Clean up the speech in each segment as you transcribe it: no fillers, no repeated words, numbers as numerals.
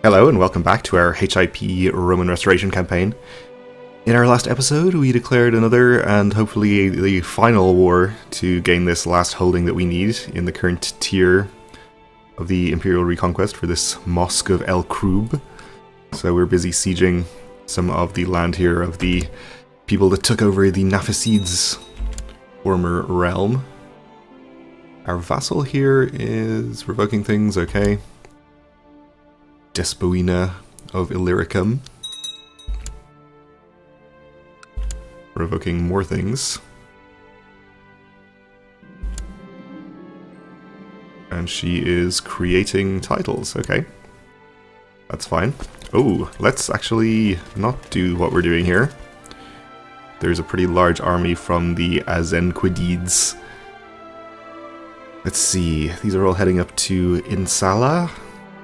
Hello and welcome back to our HIP Roman Restoration campaign. In our last episode we declared another and hopefully the final war to gain this last holding that we need in the current tier of the Imperial Reconquest for this Mosque of El Krub. So we're busy sieging some of the land here of the people that took over the Nafasid's former realm. Our vassal here is revoking things, okay. Despoina of Illyricum. Revoking more things. And she is creating titles, okay. That's fine. Oh, let's actually not do what we're doing here. There's a pretty large army from the Azenquidides. Let's see, these are all heading up to Insala,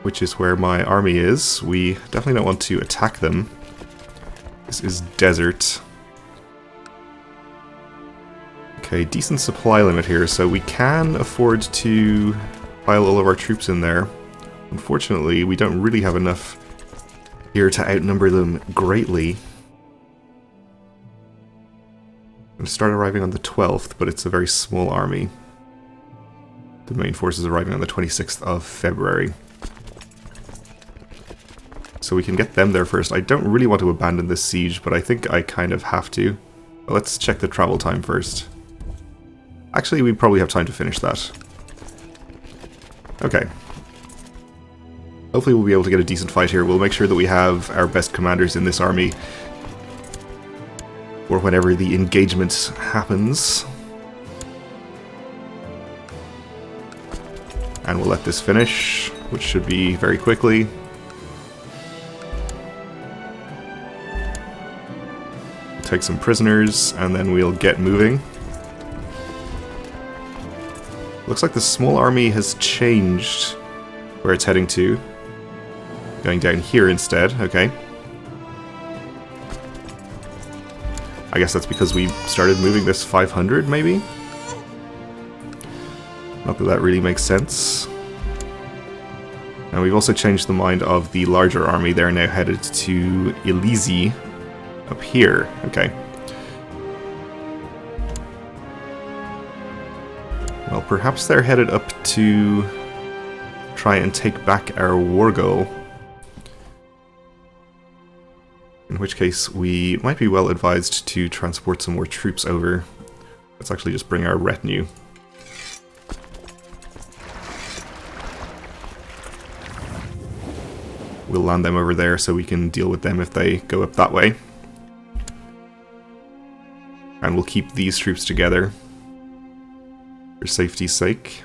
which is where my army is. We definitely don't want to attack them. This is desert. Okay, decent supply limit here, so we can afford to pile all of our troops in there. Unfortunately, we don't really have enough here to outnumber them greatly. I'm going to start arriving on the 12th, but it's a very small army. The main force is arriving on the 26th of February. So we can get them there first. I don't really want to abandon this siege, but I think I kind of have to. But let's check the travel time first. Actually, we probably have time to finish that. Okay. Hopefully we'll be able to get a decent fight here. We'll make sure that we have our best commanders in this army for whenever the engagement happens. And we'll let this finish, which should be very quickly. Take some prisoners, and then we'll get moving. Looks like the small army has changed where it's heading to. Going down here instead, okay. I guess that's because we started moving this 500, maybe? Not that that really makes sense. And we've also changed the mind of the larger army. They're now headed to Elysee. Up here, okay. Well, perhaps they're headed up to try and take back our war goal. In which case, we might be well advised to transport some more troops over. Let's actually just bring our retinue. We'll land them over there so we can deal with them if they go up that way. And we'll keep these troops together for safety's sake.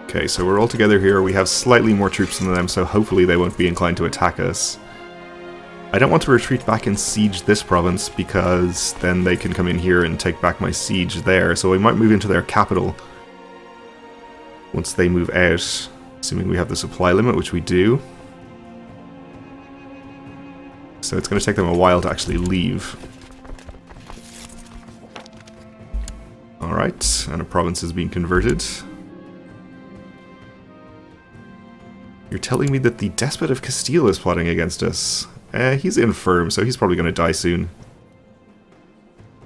Okay, so we're all together here. We have slightly more troops than them, so hopefully they won't be inclined to attack us. I don't want to retreat back and siege this province, because then they can come in here and take back my siege there, so we might move into their capital once they move out, assuming we have the supply limit, which we do. So it's going to take them a while to actually leave. Alright, and a province is being converted. You're telling me that the Despot of Castile is plotting against us. He's infirm, so he's probably going to die soon.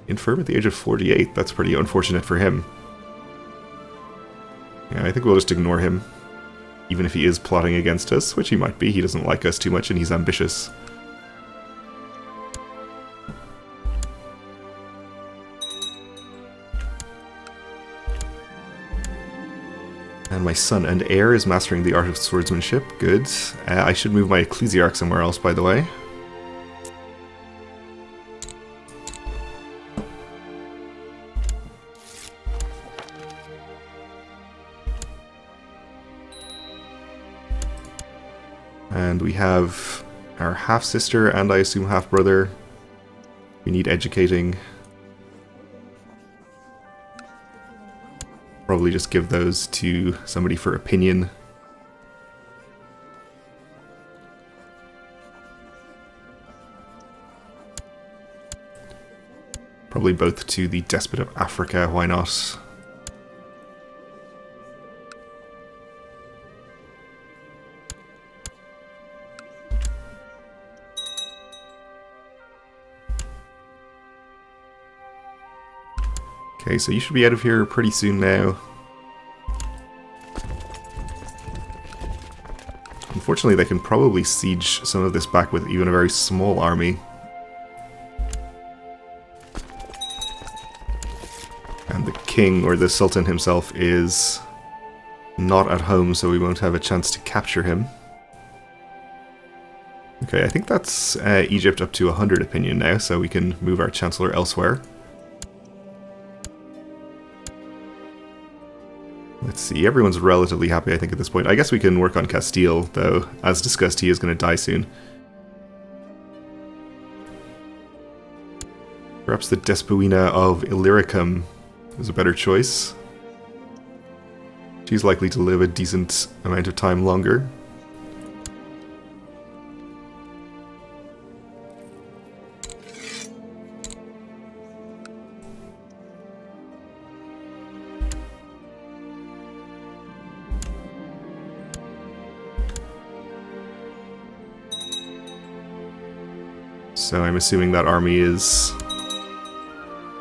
Infirm at the age of 48, that's pretty unfortunate for him. Yeah, I think we'll just ignore him. Even if he is plotting against us, which he might be. He doesn't like us too much and he's ambitious. And my son and heir is mastering the art of swordsmanship. Good. I should move my ecclesiarch somewhere else, by the way. And we have our half-sister and I assume half-brother. We need educating. Probably just give those to somebody for opinion. Probably both to the Despot of Africa, why not? Okay, so you should be out of here pretty soon now. Unfortunately, they can probably siege some of this back with even a very small army. And the king, or the sultan himself, is not at home, so we won't have a chance to capture him. Okay, I think that's Egypt up to 100 opinion now, so we can move our chancellor elsewhere. Let's see, everyone's relatively happy I think at this point. I guess we can work on Castile, though. As discussed, he is going to die soon. Perhaps the Despouina of Illyricum is a better choice. She's likely to live a decent amount of time longer. So I'm assuming that army is...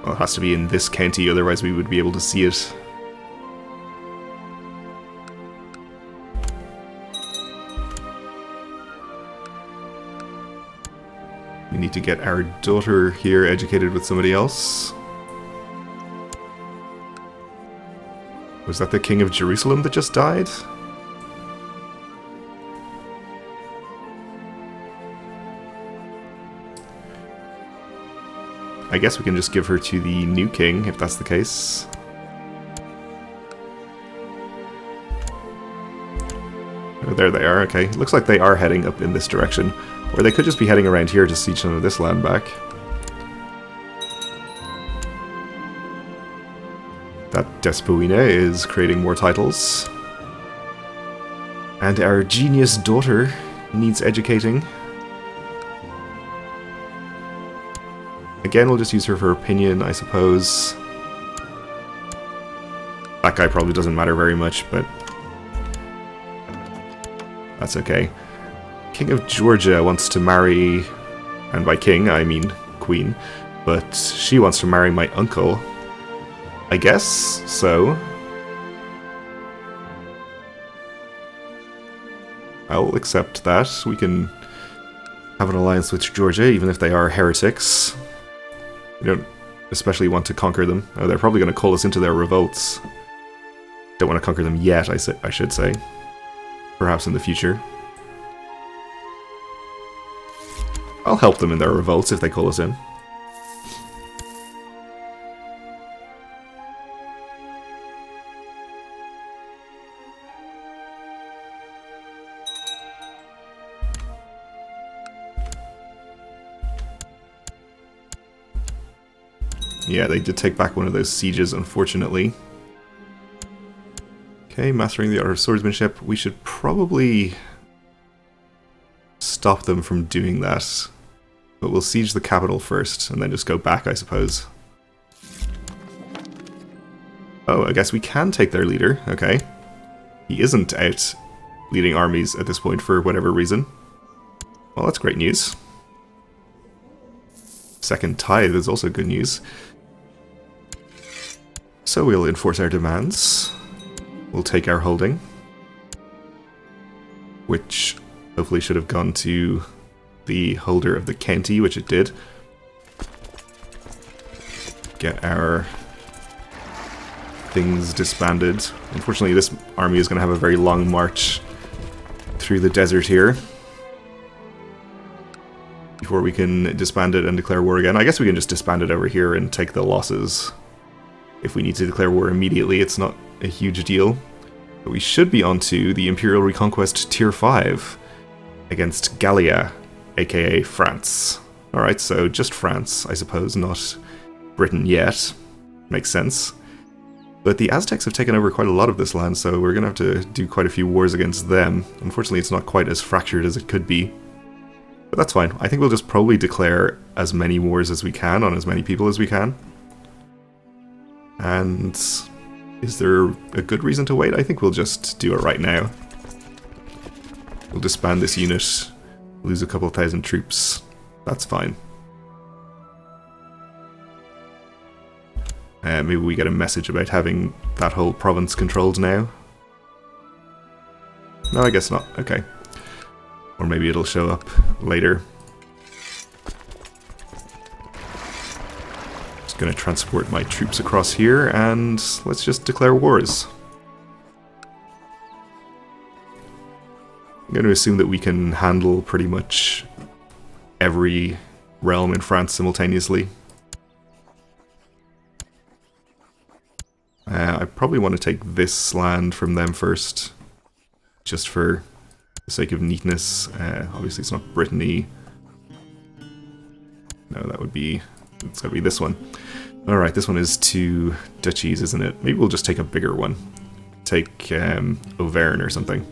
well, it has to be in this county, otherwise we would be able to see it. We need to get our daughter here educated with somebody else. Was that the King of Jerusalem that just died? I guess we can just give her to the new king, if that's the case. Oh, there they are, okay. Looks like they are heading up in this direction. Or they could just be heading around here to siege some of this land back. That Despouina is creating more titles. And our genius daughter needs educating. Again, we'll just use her for opinion, I suppose. That guy probably doesn't matter very much, but that's okay. King of Georgia wants to marry, and by king I mean queen, but she wants to marry my uncle. I guess so. I'll accept that. We can have an alliance with Georgia, even if they are heretics. We don't especially want to conquer them. Oh, they're probably going to call us into their revolts. Don't want to conquer them yet, I should say. Perhaps in the future. I'll help them in their revolts if they call us in. Yeah, they did take back one of those sieges, unfortunately. Okay, mastering the art of swordsmanship. We should probably stop them from doing that. But we'll siege the capital first, and then just go back, I suppose. Oh, I guess we can take their leader. Okay. He isn't out leading armies at this point for whatever reason. Well, that's great news. Second tithe is also good news. So we'll enforce our demands. We'll take our holding, which hopefully should have gone to the holder of the county, which it did. Get our things disbanded. Unfortunately, this army is going to have a very long march through the desert here before we can disband it and declare war again. I guess we can just disband it over here and take the losses. If we need to declare war immediately, it's not a huge deal. But we should be onto the Imperial Reconquest Tier 5 against Gallia, aka France. Alright, so just France, I suppose, not Britain yet. Makes sense. But the Aztecs have taken over quite a lot of this land, so we're going to have to do quite a few wars against them. Unfortunately, it's not quite as fractured as it could be. But that's fine. I think we'll just probably declare as many wars as we can on as many people as we can. And is there a good reason to wait? I think we'll just do it right now. We'll disband this unit, lose a couple thousand troops. That's fine. Maybe we get a message about having that whole province controlled now. No, I guess not. Okay. Or maybe it'll show up later. Just gonna transport my troops across here and let's just declare wars. I'm going to assume that we can handle pretty much every realm in France simultaneously. I probably want to take this land from them first, just for the sake of neatness. Obviously it's not Brittany. No, that would be... it's got to be this one. Alright, this one is 2 duchies, isn't it? Maybe we'll just take a bigger one. Take Auvergne or something.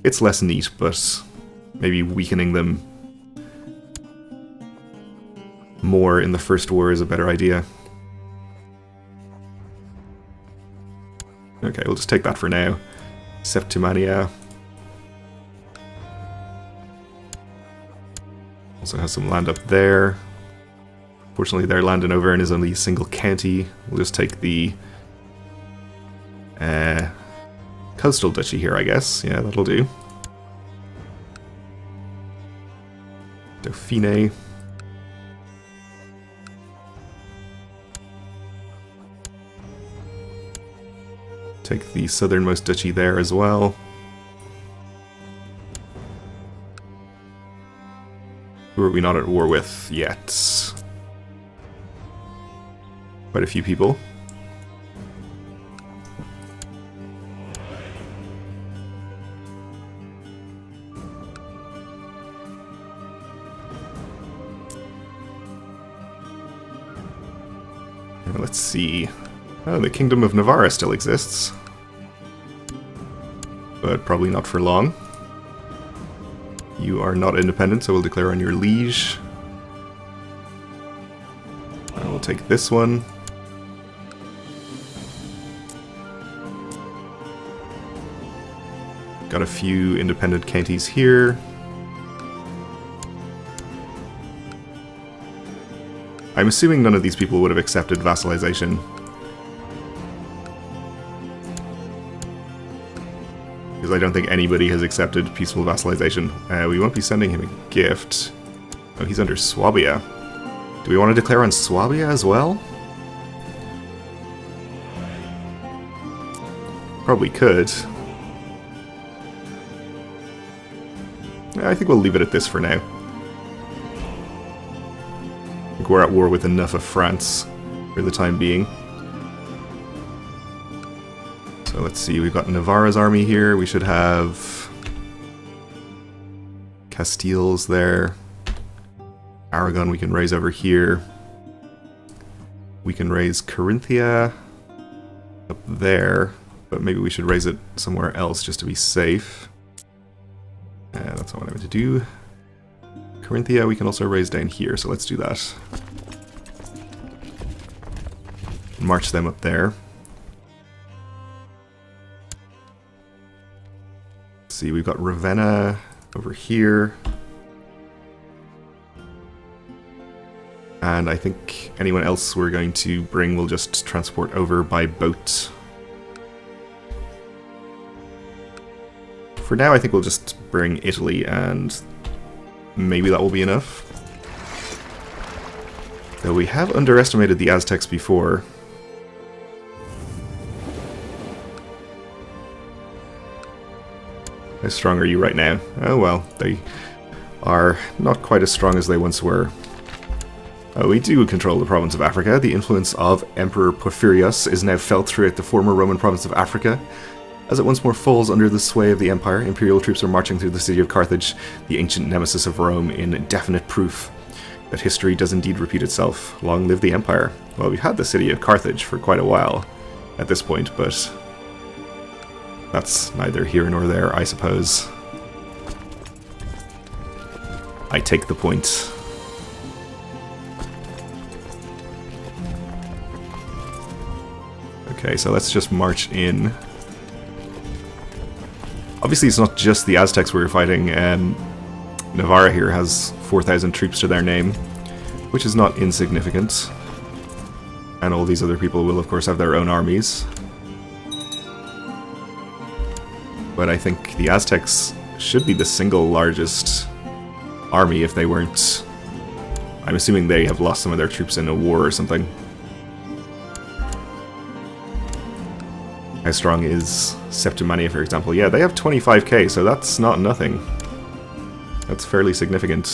It's less neat, but maybe weakening them more in the first war is a better idea. Okay, we'll just take that for now. Septimania. Also has some land up there. Fortunately, their land in Auvergne is only a single county. We'll just take the coastal duchy here, I guess. Yeah, that'll do. Dauphine. Take the southernmost duchy there as well. Who are we not at war with yet? Quite a few people. Now let's see. Oh, the Kingdom of Navarre still exists. But probably not for long. You are not independent, so we'll declare on your liege. I will take this one. Got a few independent counties here. I'm assuming none of these people would have accepted vassalization. Because I don't think anybody has accepted peaceful vassalization. We won't be sending him a gift. Oh, he's under Swabia. Do we want to declare on Swabia as well? Probably could. I think we'll leave it at this for now. I think we're at war with enough of France for the time being. So let's see, we've got Navarre's army here. We should have Castile's there. Aragon we can raise over here. We can raise Carinthia up there, but maybe we should raise it somewhere else just to be safe. That's not what I meant to do. Carinthia we can also raise down here, so let's do that. March them up there. Let's see, we've got Ravenna over here. And I think anyone else we're going to bring will just transport over by boat. For now, I think we'll just bring Italy, and maybe that will be enough. Though we have underestimated the Aztecs before. How strong are you right now? Oh well, they are not quite as strong as they once were. We do control the province of Africa. The influence of Emperor Porphyrius is now felt throughout the former Roman province of Africa. As it once more falls under the sway of the empire, imperial troops are marching through the city of Carthage, the ancient nemesis of Rome, in definite proof. That history does indeed repeat itself. Long live the Empire. Well, we've had the city of Carthage for quite a while at this point, but that's neither here nor there, I suppose. I take the point. Okay, so let's just march in. Obviously, it's not just the Aztecs we're fighting. Navarra here has 4,000 troops to their name, which is not insignificant. And all these other people will, of course, have their own armies. But I think the Aztecs should be the single largest army if they weren't... I'm assuming they have lost some of their troops in a war or something. How strong is Septimania, for example? Yeah, they have 25k, so that's not nothing. That's fairly significant.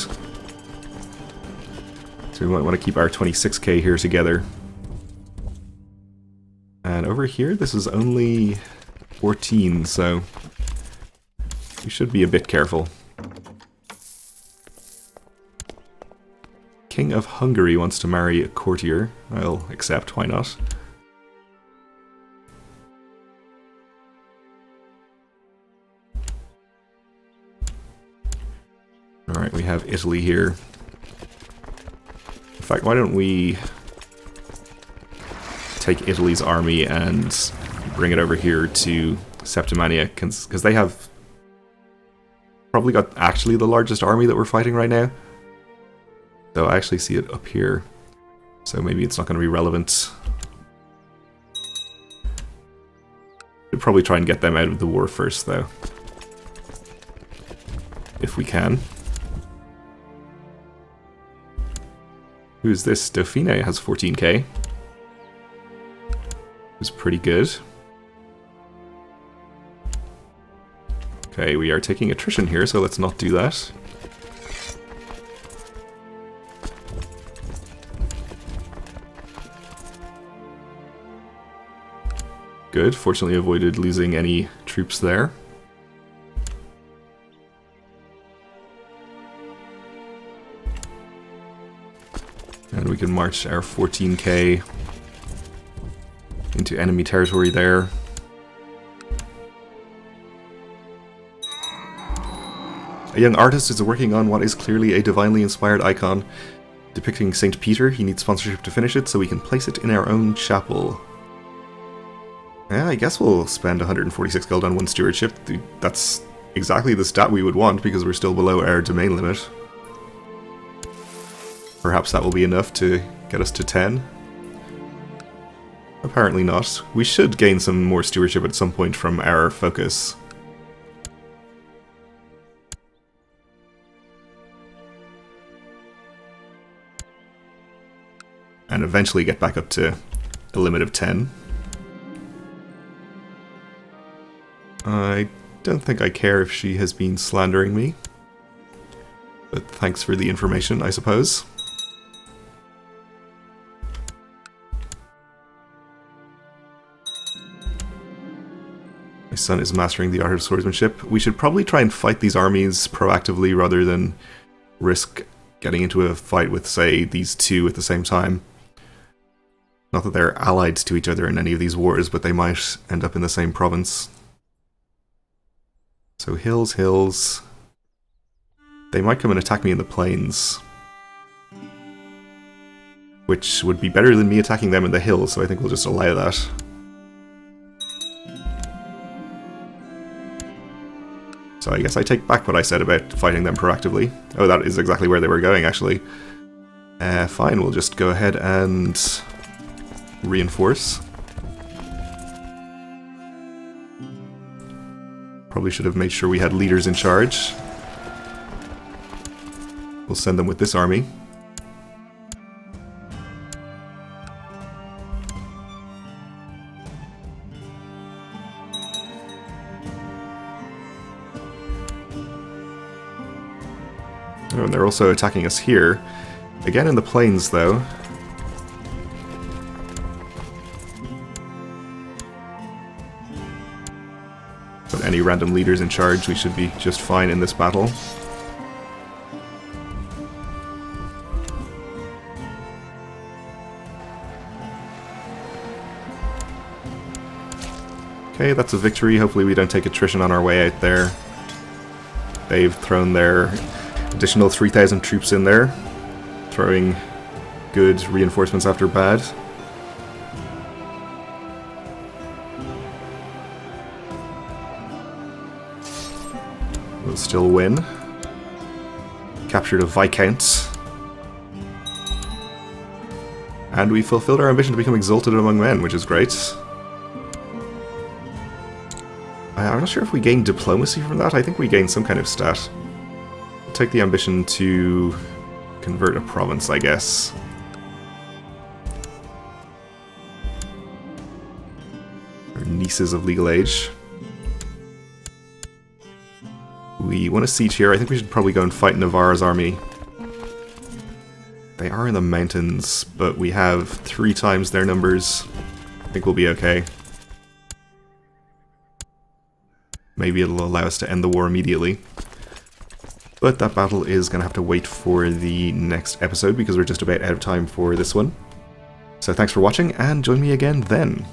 So we might want to keep our 26k here together. And over here, this is only 14, so we should be a bit careful. King of Hungary wants to marry a courtier. I'll accept, why not? Alright, we have Italy here. In fact, why don't we take Italy's army and bring it over here to Septimania, because they have probably got actually the largest army that we're fighting right now. So I actually see it up here, so maybe it's not going to be relevant. We'll probably try and get them out of the war first, though, if we can. Who's this? Dauphine has 14k. Who's pretty good. Okay, we are taking attrition here, so let's not do that. Good, fortunately avoided losing any troops there. And we can march our 14k into enemy territory there. A young artist is working on what is clearly a divinely inspired icon depicting St. Peter. He needs sponsorship to finish it so we can place it in our own chapel. Yeah, I guess we'll spend 146 gold on one stewardship. That's exactly the stat we would want because we're still below our domain limit. Perhaps that will be enough to get us to 10. Apparently not. We should gain some more stewardship at some point from our focus. And eventually get back up to a limit of 10. I don't think I care if she has been slandering me. But thanks for the information, I suppose. My son is mastering the art of swordsmanship. We should probably try and fight these armies proactively rather than risk getting into a fight with, say, these two at the same time. Not that they're allied to each other in any of these wars, but they might end up in the same province. So hills, hills. They might come and attack me in the plains. Which would be better than me attacking them in the hills, so I think we'll just allow that. So I guess I take back what I said about fighting them proactively. Oh, that is exactly where they were going, actually. Fine, we'll just go ahead and reinforce. Probably should have made sure we had leaders in charge. We'll send them with this army. Oh, and they're also attacking us here. Again in the plains, though. Put any random leaders in charge, we should be just fine in this battle. Okay, that's a victory. Hopefully we don't take attrition on our way out there. They've thrown their additional 3,000 troops in there, throwing good reinforcements after bad. We'll still win. Captured a Viscount. And we fulfilled our ambition to become exalted among men, which is great. I'm not sure if we gained diplomacy from that. I think we gained some kind of stat. We'll take the ambition to convert a province, I guess. Our nieces of legal age. We want a siege here. I think we should probably go and fight Navarre's army. They are in the mountains, but we have 3 times their numbers. I think we'll be okay. Maybe it'll allow us to end the war immediately. But that battle is going to have to wait for the next episode because we're just about out of time for this one. So thanks for watching, and join me again then.